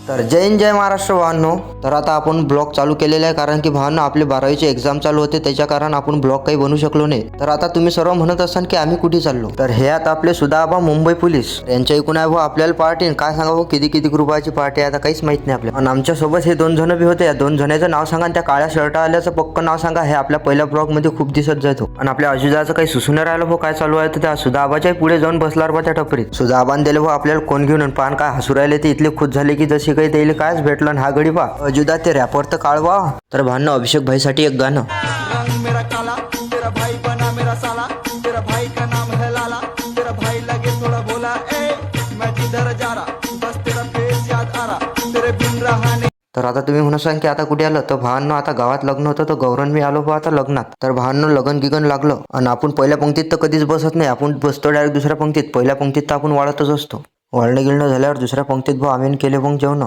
तर जय हिंद जय महाराष्ट्र भावांनो. तर आता आपण ब्लॉग चालू केलेला आहे कारण की भावांनो आपले 12वीचे एक्झाम चालू होते, त्याच्या कारण आपण ब्लॉग काही बनवू शकलो नाही. तर आता तुम्ही सर्व म्हणत असाल की आम्ही कुठे चाललो, तर हे आता आपले सुधाबा मुंबई पोलीस यांच्या इकून आहे भाऊ आपल्याला पार्टी. काय सांगा भाऊ, किती किती रुपयाची पार्टी आहे आता काहीच माहित नाही आपल्याला. आणि आमच्या सोबत हे 2 जण बी होते. या 2 जणांचं नाव सांगा आणि त्या काळ्या शर्ट आल्याचं पक्क नाव सांगा. हे आपल्या पहिल्या ब्लॉग मध्ये खूप दिसत जातो. आणि आपल्या अजुदाचं काही सुसून राहिलं भाऊ काय चालू आहे. तर त्या सुधाबाच्या पुढे जाऊन बसला बा त्या टपरीत. सुधाबान दिले भाऊ आपल्याला कोण घेऊन पान काय हसू राहिले ते इथले खुश झाले की जशी काही त्याला कायच भेटलं. हा गडी बा अजुदा ते रॅपर तर काढवा. तर भांडणं अभिषेक भाईसाठी एक गाणं. रंग मेरा काला तेरा भाई बना मेरा साला, तेरा भाई का नाम है लाला, तेरा भाई लगे थोड़ा भोला, ए मैं जिधर जा रहा बस तेरा फेस याद आ रहा, तेरे बिन रहा नहीं. तर आता तुम्ही म्हणू सांग की आता कुठे आलं. तर भावांनो आता गावात लग्न होतं तर गौरन मी आलो बा आता लग्नात. तर भावांनो लगन गिगन लागलं आणि आपण पहिल्या पंक्तीत तर कधीच बसत नाही. आपण बसतो डायरेक्ट दुसऱ्या पंक्तीत. पहिल्या पंक्तीत तर आपण वाढतच असतो. वाळणं गिळणं झाल्यावर दुसऱ्या पंक्तीत भाऊ आम्ही केले मग जेवण.